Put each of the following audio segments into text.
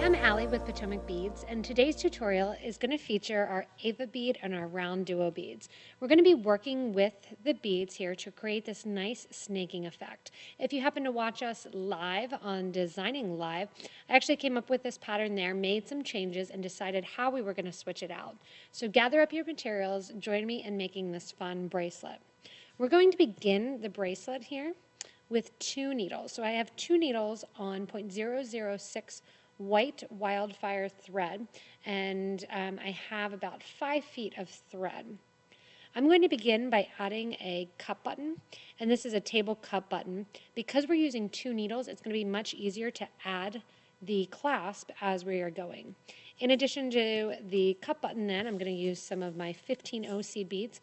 I'm Allie with PotomacBeads, and today's tutorial is going to feature our AVA bead and our RounDuo beads. We're going to be working with the beads here to create this nice snaking effect. If you happen to watch us live on Designing Live, I actually came up with this pattern there, made some changes, and decided how we were going to switch it out. So gather up your materials, join me in making this fun bracelet. We're going to begin the bracelet here with 2 needles. So I have 2 needles on 0.006 white wildfire thread, and I have about 5 feet of thread. I'm going to begin by adding a cup button, and this is a table cup button. Because we're using 2 needles, it's going to be much easier to add the clasp as we are going. In addition to the cup button then, I'm going to use some of my 15 seed beads,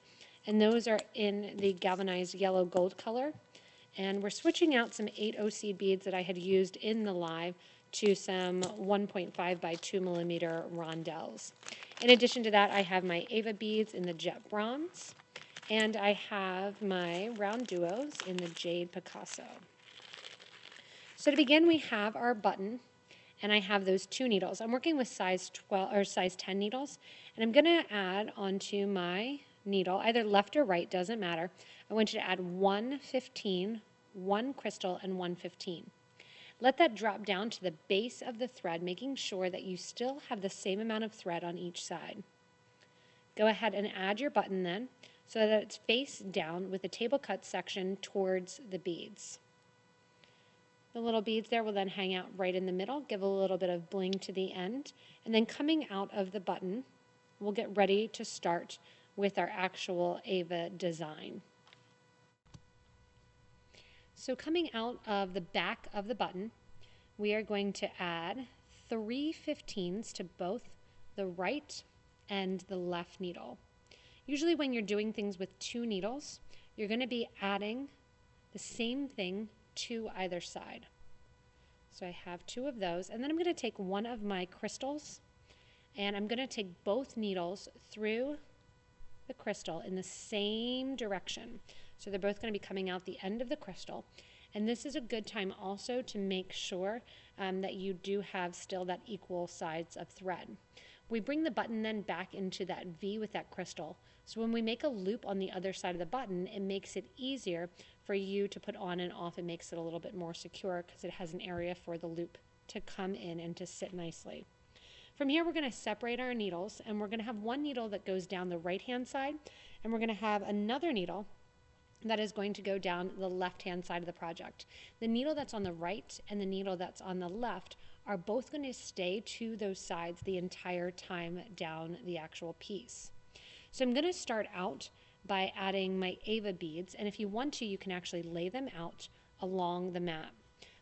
and those are in the galvanized yellow gold color. And we're switching out some 8 seed beads that I had used in the live to some 1.5 by 2 millimeter rondelles. In addition to that, I have my AVA beads in the jet bronze, and I have my RounDuos in the Jade Picasso. So to begin, we have our button, and I have those 2 needles. I'm working with size 12 or size 10 needles, and I'm going to add onto my needle, either left or right, doesn't matter. I want you to add 1 15, 1 crystal, and 1 15. Let that drop down to the base of the thread, making sure that you still have the same amount of thread on each side. Go ahead and add your button then, so that it's face down with the table cut section towards the beads. The little beads there will then hang out right in the middle, give a little bit of bling to the end, and then coming out of the button, we'll get ready to start with our actual AVA design. So coming out of the back of the button, we are going to add 3 15s to both the right and the left needle. Usually when you're doing things with 2 needles, you're going to be adding the same thing to either side. So I have 2 of those, and then I'm going to take one of my crystals, and I'm going to take both needles through the crystal in the same direction. So they're both going to be coming out the end of the crystal. And this is a good time also to make sure that you do have still that equal sides of thread. We bring the button then back into that V with that crystal. So when we make a loop on the other side of the button, it makes it easier for you to put on and off. It makes it a little bit more secure because it has an area for the loop to come in and to sit nicely. From here, we're going to separate our needles, and we're going to have one needle that goes down the right-hand side, and we're going to have another needle that is going to go down the left-hand side of the project. The needle that's on the right and the needle that's on the left are both going to stay to those sides the entire time down the actual piece. So I'm going to start out by adding my AVA beads, and if you want to, you can actually lay them out along the mat.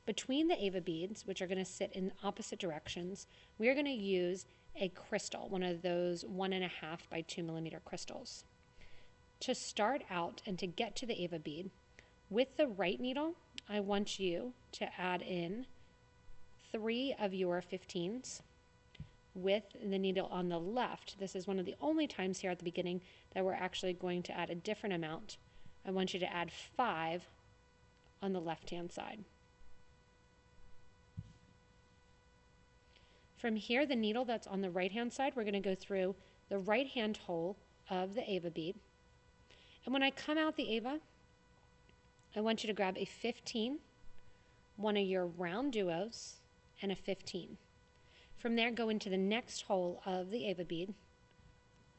Between the AVA beads, which are going to sit in opposite directions, we are going to use a crystal, one of those 1.5 by 2 millimeter crystals. To start out and to get to the AVA bead, with the right needle, I want you to add in 3 of your 15s. With the needle on the left, this is one of the only times here at the beginning that we're actually going to add a different amount. I want you to add 5 on the left-hand side. From here, the needle that's on the right-hand side, we're going to go through the right-hand hole of the AVA bead. And when I come out the AVA, I want you to grab a 15, one of your RounDuos, and a 15. From there, go into the next hole of the AVA bead,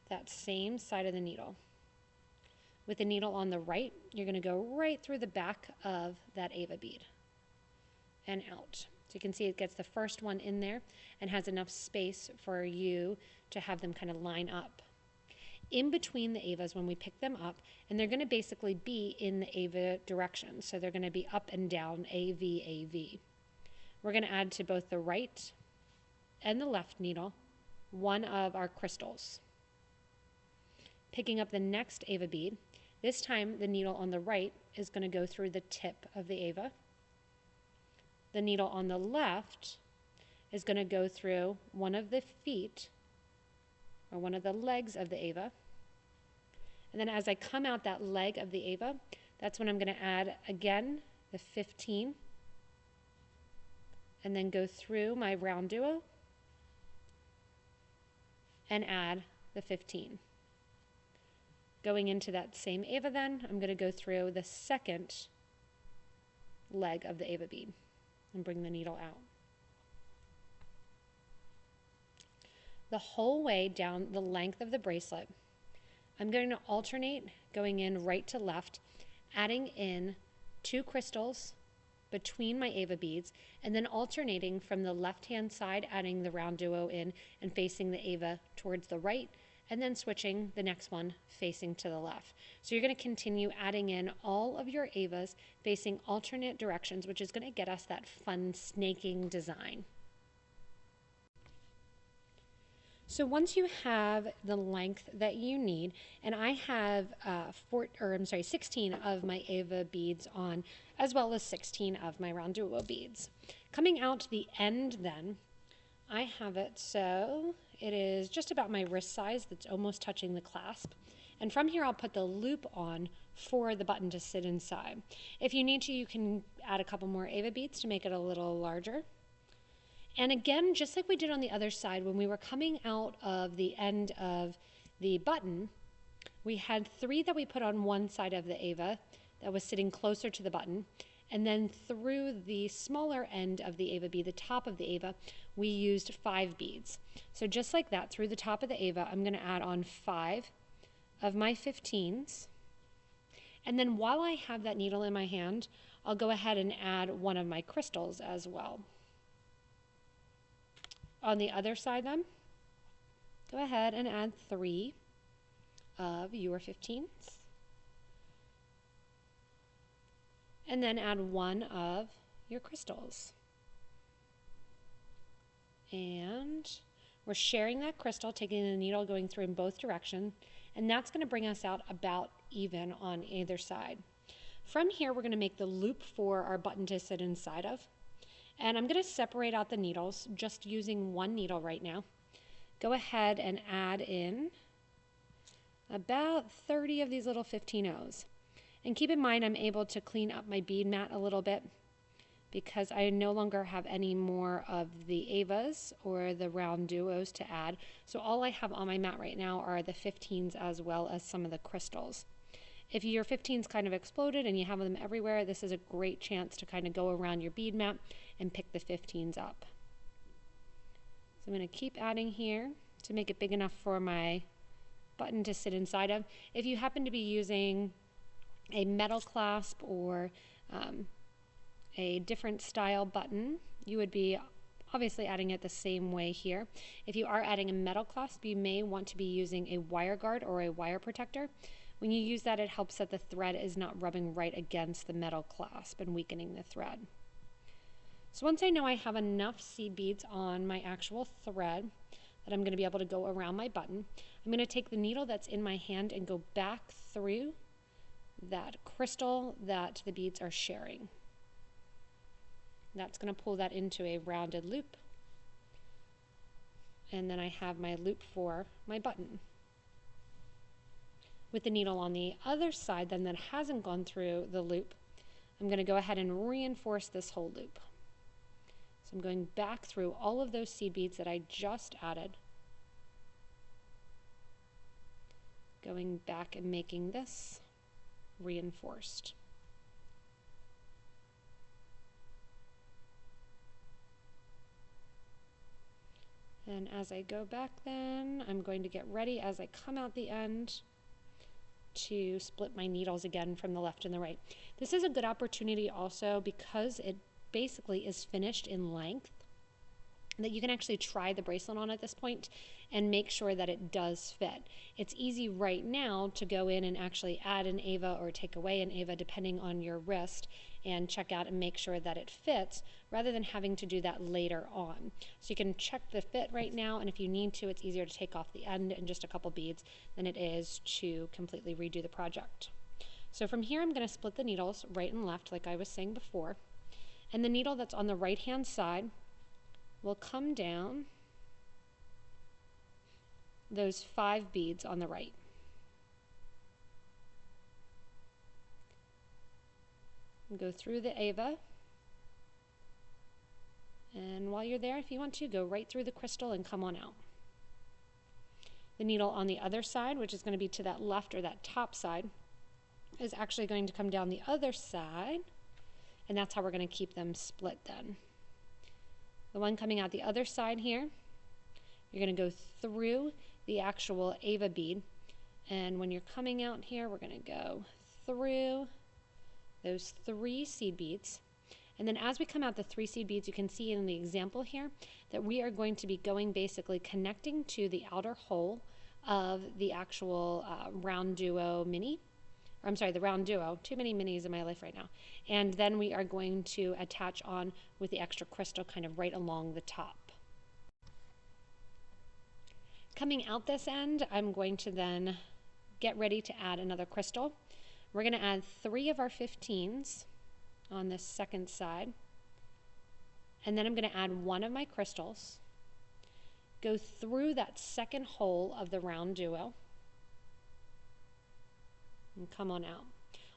that same side of the needle. With the needle on the right, you're going to go right through the back of that AVA bead and out. So you can see it gets the first one in there and has enough space for you to have them kind of line up. In between the AVAs when we pick them up, and they're going to basically be in the AVA direction. So they're going to be up and down, AV, AV. We're going to add to both the right and the left needle one of our crystals. Picking up the next AVA bead, this time the needle on the right is going to go through the tip of the AVA. The needle on the left is going to go through one of the feet or one of the legs of the AVA. And then as I come out that leg of the AVA, that's when I'm going to add again the 15 and then go through my RounDuo and add the 15. Going into that same AVA then, I'm going to go through the second leg of the AVA bead and bring the needle out. The whole way down the length of the bracelet, I'm going to alternate going in right to left, adding in 2 crystals between my AVA beads, and then alternating from the left-hand side, adding the RounDuo in and facing the AVA towards the right, and then switching the next one facing to the left. So you're going to continue adding in all of your AVAs facing alternate directions, which is going to get us that fun snaking design. So once you have the length that you need, and I have 16 of my AVA beads on, as well as 16 of my RounDuo beads. Coming out to the end then, I have it so it is just about my wrist size that's almost touching the clasp. And from here I'll put the loop on for the button to sit inside. If you need to, you can add a couple more AVA beads to make it a little larger. And again, just like we did on the other side, when we were coming out of the end of the button, we had 3 that we put on one side of the AVA that was sitting closer to the button. And then through the smaller end of the AVA bead, the top of the AVA, we used 5 beads. So just like that, through the top of the AVA, I'm going to add on 5 of my 15s. And then while I have that needle in my hand, I'll go ahead and add one of my crystals as well. On the other side then, go ahead and add 3 of your 15s. And then add 1 of your crystals. And we're sharing that crystal, taking the needle, going through in both directions, and that's going to bring us out about even on either side. From here, we're going to make the loop for our button to sit inside of. And I'm going to separate out the needles, just using 1 needle right now. Go ahead and add in about 30 of these little 15-ohs. And keep in mind, I'm able to clean up my bead mat a little bit because I no longer have any more of the AVAs or the RounDuos to add. So all I have on my mat right now are the 15s as well as some of the crystals. If your 15s kind of exploded and you have them everywhere, this is a great chance to kind of go around your bead mat and pick the 15s up. So I'm going to keep adding here to make it big enough for my button to sit inside of. If you happen to be using a metal clasp or a different style button, you would be obviously adding it the same way here. If you are adding a metal clasp, you may want to be using a wire guard or a wire protector. When you use that, it helps that the thread is not rubbing right against the metal clasp and weakening the thread. So once I know I have enough seed beads on my actual thread that I'm going to be able to go around my button, I'm going to take the needle that's in my hand and go back through that crystal that the beads are sharing. That's going to pull that into a rounded loop. And then I have my loop for my button. With the needle on the other side then that hasn't gone through the loop, I'm going to go ahead and reinforce this whole loop. So I'm going back through all of those seed beads that I just added, going back and making this reinforced. And as I go back then, I'm going to get ready as I come out the end to split my needles again from the left and the right. This is a good opportunity also because it basically is finished in length, that you can actually try the bracelet on at this point and make sure that it does fit. It's easy right now to go in and actually add an AVA or take away an AVA depending on your wrist and check out and make sure that it fits rather than having to do that later on. So you can check the fit right now, and if you need to, it's easier to take off the end and just a couple beads than it is to completely redo the project. So from here I'm going to split the needles right and left like I was saying before, and the needle that's on the right hand side will come down those 5 beads on the right. And go through the AVA, and while you're there, if you want to, go right through the crystal and come on out. The needle on the other side, which is going to be to that left or that top side, is actually going to come down the other side, and that's how we're going to keep them split then. The one coming out the other side here, you're going to go through the actual AVA bead, and when you're coming out here, we're going to go through those 3 seed beads. And then as we come out the 3 seed beads, you can see in the example here that we are going to be going basically connecting to the outer hole of the actual RounDuo mini. Or I'm sorry, the RounDuo. Too many minis in my life right now. And then we are going to attach on with the extra crystal kind of right along the top. Coming out this end, I'm going to then get ready to add another crystal. We're going to add 3 of our 15s on this second side, and then I'm going to add 1 of my crystals, go through that second hole of the RounDuo, and come on out.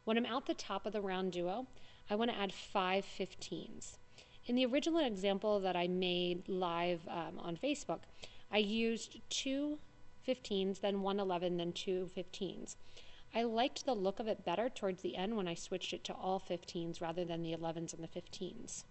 When I'm out the top of the RounDuo, I want to add 5 15s. In the original example that I made live on Facebook, I used 2 15s, then 1 11, then 2 15s. I liked the look of it better towards the end when I switched it to all 15s rather than the 11s and the 15s.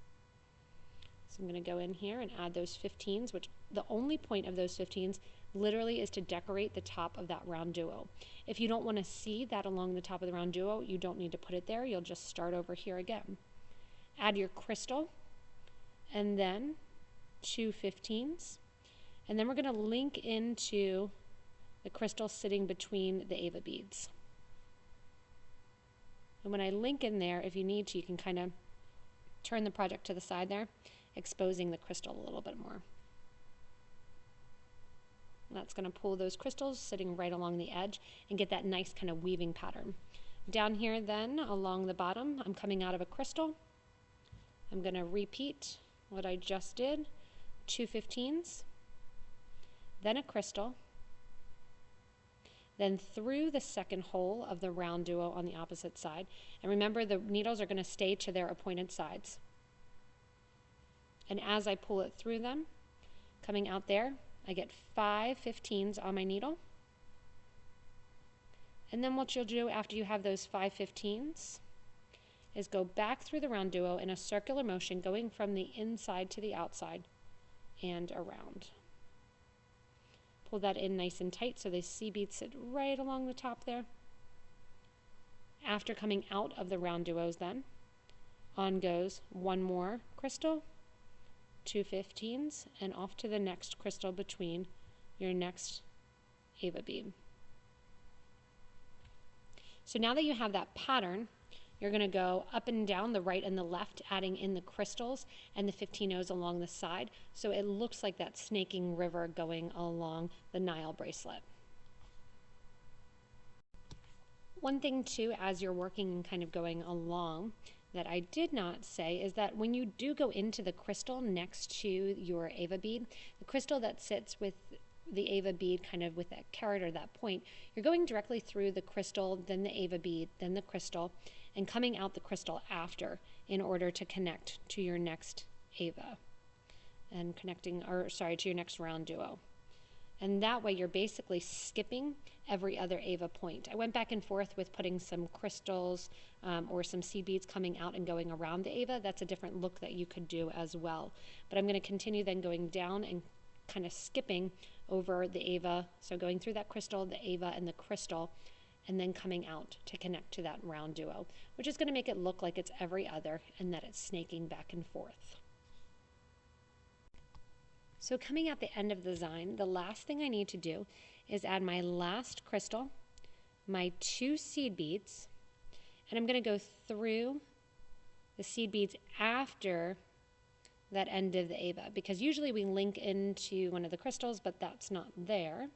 So I'm going to go in here and add those 15s, which the only point of those 15s literally is to decorate the top of that RounDuo. If you don't want to see that along the top of the RounDuo, you don't need to put it there. You'll just start over here again. Add your crystal, and then 2 15s, and then we're going to link into the crystal sitting between the AVA beads. And when I link in there, if you need to, you can kind of turn the project to the side there, exposing the crystal a little bit more. And that's going to pull those crystals sitting right along the edge and get that nice kind of weaving pattern. Down here then, along the bottom, I'm coming out of a crystal. I'm going to repeat what I just did, 2 15s, then a crystal, then through the second hole of the RounDuo on the opposite side. And remember, the needles are going to stay to their appointed sides. And as I pull it through them, coming out there, I get 5 15s on my needle. And then what you'll do after you have those 5 15s is go back through the RounDuo in a circular motion, going from the inside to the outside and around. Pull that in nice and tight so the seed beads sit right along the top there. After coming out of the RounDuos then, on goes 1 more crystal, 2 15s, and off to the next crystal between your next AVA bead. So now that you have that pattern, you're going to go up and down the right and the left, adding in the crystals and the 15Os along the side, so it looks like that snaking river going along the Nile bracelet. One thing too, as you're working and kind of going along, that I did not say is that when you do go into the crystal next to your AVA bead, the crystal that sits with the AVA bead kind of with that carat or that point, you're going directly through the crystal, then the AVA bead, then the crystal, and coming out the crystal after in order to connect to your next AVA and connecting, or sorry, to your next RounDuo. And that way you're basically skipping every other AVA point. I went back and forth with putting some crystals or some seed beads coming out and going around the AVA. That's a different look that you could do as well. But I'm going to continue then going down and kind of skipping over the AVA, so going through that crystal, the AVA, and the crystal, and then coming out to connect to that RounDuo, which is going to make it look like it's every other and that it's snaking back and forth. So coming at the end of the design, the last thing I need to do is add my last crystal, my 2 seed beads, and I'm going to go through the seed beads after that end of the AVA, because usually we link into one of the crystals, but that's not there.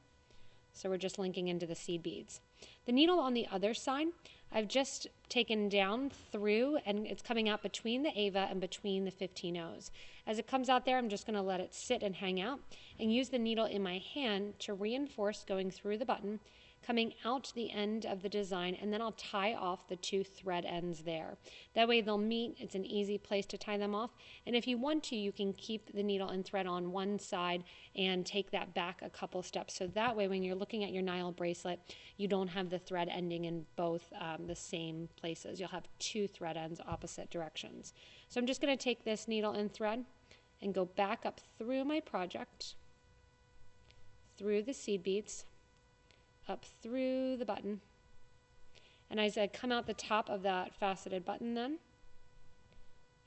So we're just linking into the seed beads. The needle on the other side, I've just taken down through, and it's coming out between the AVA and between the 15Os. As it comes out there, I'm just going to let it sit and hang out and use the needle in my hand to reinforce going through the button, coming out the end of the design, and then I'll tie off the 2 thread ends there. That way they'll meet. It's an easy place to tie them off. And if you want to, you can keep the needle and thread on one side and take that back a couple steps. So that way when you're looking at your Nile bracelet, you don't have the thread ending in both the same places. You'll have 2 thread ends opposite directions. So I'm just going to take this needle and thread and go back up through my project, through the seed beads, up through the button. And as I come out the top of that faceted button then,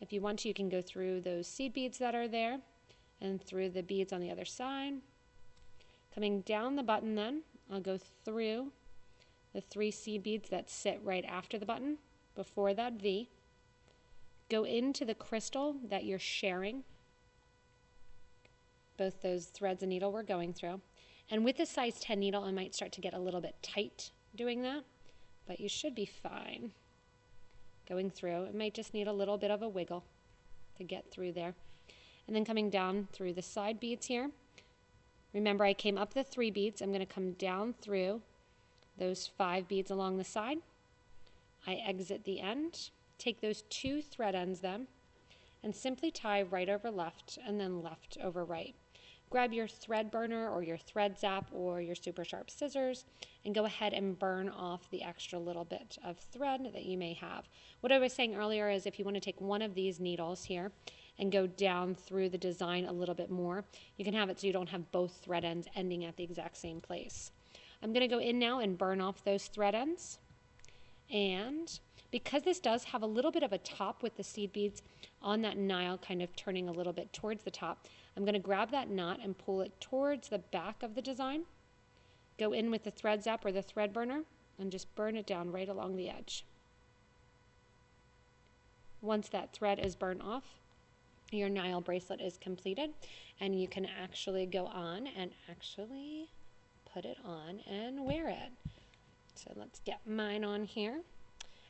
if you want to, you can go through those seed beads that are there and through the beads on the other side. Coming down the button then, I'll go through the 3 seed beads that sit right after the button, before that V. Go into the crystal that you're sharing, both those threads and needle we're going through. And with the size 10 needle, it might start to get a little bit tight doing that, but you should be fine going through. It might just need a little bit of a wiggle to get through there. And then coming down through the side beads here. Remember, I came up the 3 beads. I'm going to come down through those 5 beads along the side. I exit the end, take those 2 thread ends then, and simply tie right over left and then left over right. Grab your thread burner or your thread zap or your super sharp scissors and go ahead and burn off the extra little bit of thread that you may have. What I was saying earlier is if you want to take one of these needles here and go down through the design a little bit more, you can have it so you don't have both thread ends ending at the exact same place. I'm going to go in now and burn off those thread ends. And because this does have a little bit of a top with the seed beads on that Nile kind of turning a little bit towards the top, I'm going to grab that knot and pull it towards the back of the design. Go in with the thread zap or the thread burner and just burn it down right along the edge. Once that thread is burned off, your Nile bracelet is completed, and you can actually go on and actually put it on and wear it. So let's get mine on here.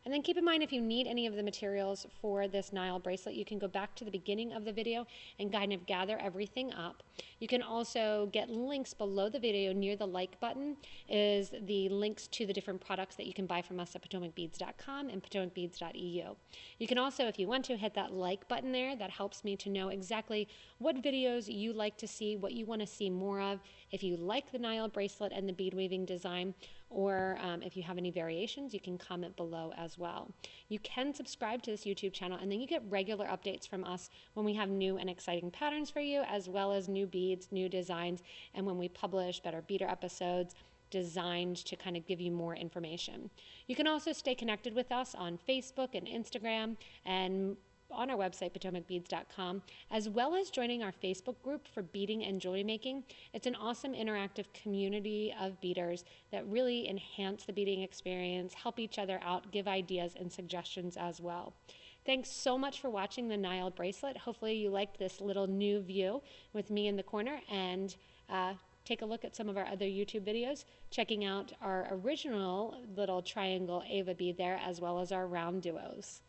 And then keep in mind, if you need any of the materials for this Nile bracelet, you can go back to the beginning of the video and kind of gather everything up. You can also get links below the video near the like button is the links to the different products that you can buy from us at PotomacBeads.com and PotomacBeads.eu. You can also, if you want to, hit that like button there. That helps me to know exactly what videos you like to see, what you want to see more of. If you like the Nile bracelet and the bead weaving design, or if you have any variations, you can comment below as well. You can subscribe to this YouTube channel, and then you get regular updates from us when we have new and exciting patterns for you, as well as new beads, new designs, and when we publish better beader episodes designed to kind of give you more information. You can also stay connected with us on Facebook and Instagram and on our website, PotomacBeads.com, as well as joining our Facebook group for beading and jewelry making. It's an awesome interactive community of beaders that really enhance the beading experience, help each other out, give ideas and suggestions as well. Thanks so much for watching the Nile bracelet. Hopefully you liked this little new view with me in the corner, and take a look at some of our other YouTube videos, checking out our original little triangle AVA bead there, as well as our round duos.